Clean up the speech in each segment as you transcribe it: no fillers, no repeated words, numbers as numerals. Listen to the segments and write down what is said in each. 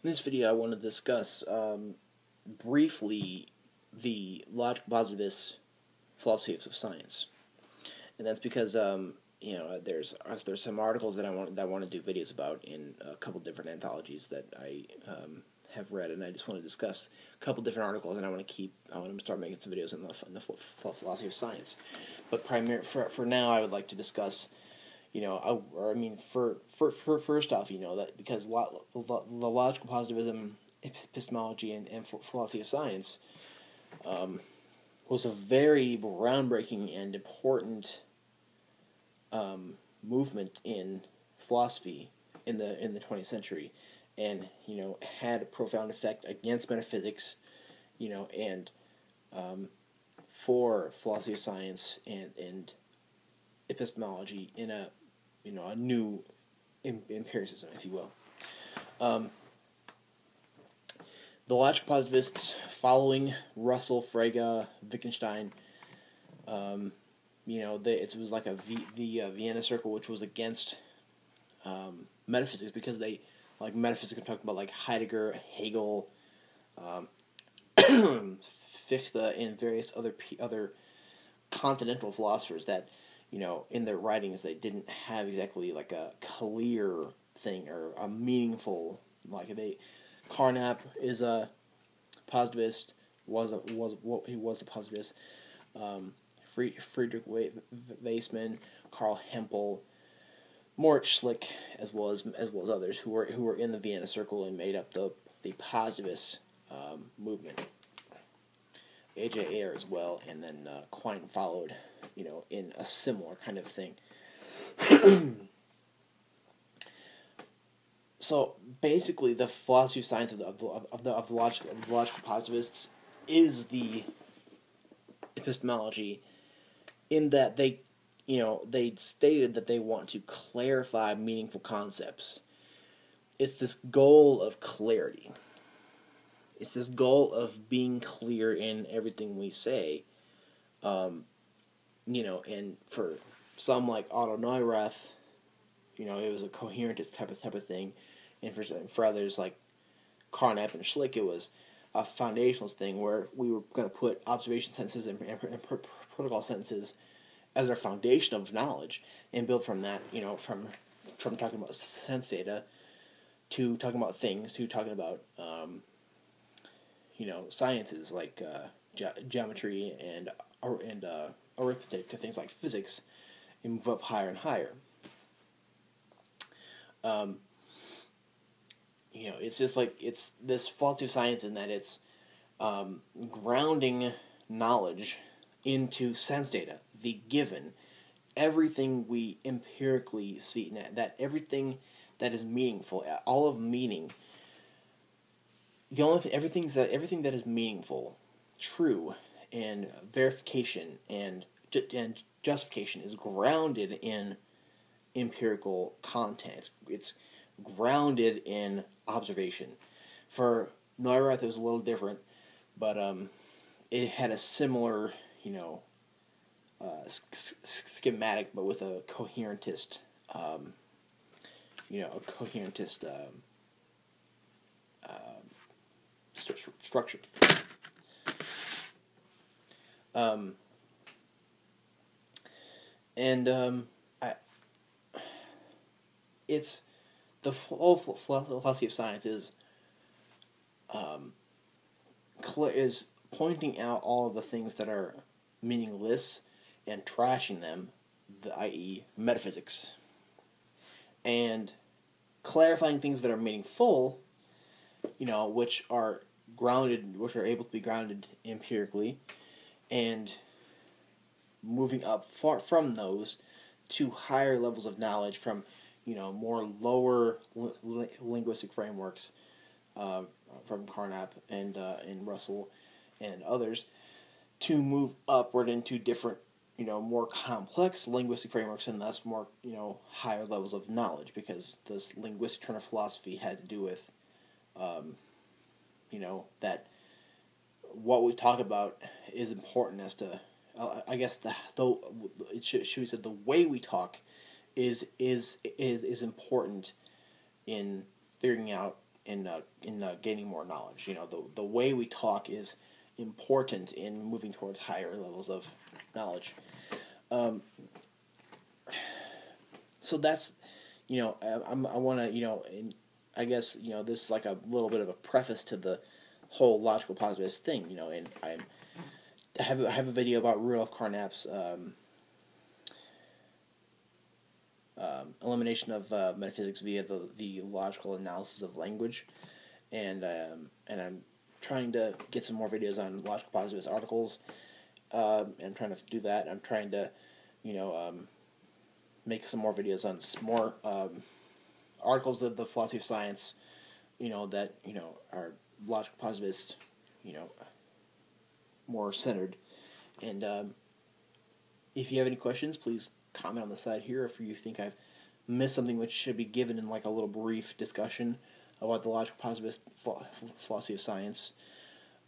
In this video, I want to discuss briefly the logical positivist philosophy of science, and that's because there's some articles that I want to do videos about in a couple different anthologies that I have read, and I just want to discuss a couple different articles, and I want to start making some videos in the philosophy of science. But for now, I would like to discuss. First off, that because the logical positivism, epistemology, and philosophy of science was a very groundbreaking and important movement in philosophy in the 20th century, and had a profound effect against metaphysics, and for philosophy of science and epistemology in a new empiricism, if you will. The logical positivists, following Russell, Frege, Wittgenstein, it was like the Vienna Circle, which was against metaphysics, because they metaphysics. I'm talking about like Heidegger, Hegel, Fichte, and various other continental philosophers that, in their writings, they didn't have exactly like a clear thing or a meaningful, Carnap is a positivist, was a positivist. Friedrich Waismann, Karl Hempel, Moritz Schlick, as well as others who were in the Vienna Circle and made up the positivist movement. A.J. Ayer as well, and then Quine followed, in a similar kind of thing. So basically, the philosophy of science of the logical positivists is the epistemology, in that they stated that they want to clarify meaningful concepts. It's this goal of clarity. It's this goal of being clear in everything we say, and for some like Otto Neurath, it was a coherentist type of thing, and for others like Carnap and Schlick, it was a foundationalist thing where we were going to put observation sentences and protocol sentences as our foundation of knowledge and build from that, from talking about sense data to talking about things to talking about sciences like geometry and arithmetic, to things like physics, and move up higher and higher. It's just it's this philosophy of science in that it's grounding knowledge into sense data, the given, everything we empirically see, that everything that is meaningful, all of meaning. Everything that is meaningful, true, and verification and justification is grounded in empirical content. It's grounded in observation. For Neurath, it was a little different, but it had a similar, schematic, but with a coherentist, structure. It's the whole philosophy of science is pointing out all of the things that are meaningless and trashing them, i.e. metaphysics, and clarifying things that are meaningful, which are able to be grounded empirically, and moving up far from those to higher levels of knowledge from, more lower linguistic frameworks, from Carnap and Russell and others, to move upward into different, more complex linguistic frameworks, and thus more, higher levels of knowledge, because this linguistic turn of philosophy had to do with, that what we talk about is important as to, I guess should we say the way we talk is important in figuring out gaining more knowledge. The way we talk is important in moving towards higher levels of knowledge. So that's, I want to, and I guess, this is like a little bit of a preface to the whole logical positivist thing, and I have a video about Rudolf Carnap's elimination of metaphysics via the logical analysis of language, and I'm trying to get some more videos on logical positivist articles, and I'm trying to do that. I'm trying to, make some more videos on more articles of the philosophy of science, that are logical positivist, more centered. And if you have any questions, please comment on the side here. If you think I've missed something which should be given in like a little brief discussion about the logical positivist philosophy of science.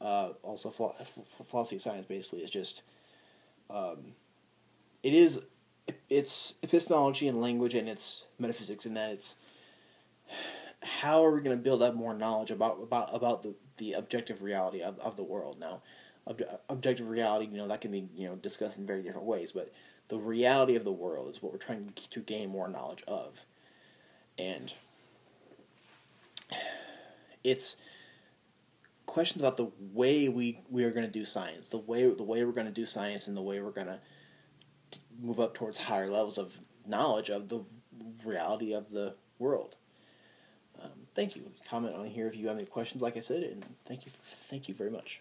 Also, philosophy of science basically is just it's epistemology and language, and it's metaphysics, and that it's how are we going to build up more knowledge about the objective reality of the world. Now, objective reality, that can be discussed in very different ways, but the reality of the world is what we're trying to gain more knowledge of, and it's questions about the way we are going to do science, the way we're going to do science, and the way we're going to move up towards higher levels of knowledge of the reality of the world. Thank you. Comment on here if you have any questions, like I said, and thank you very much.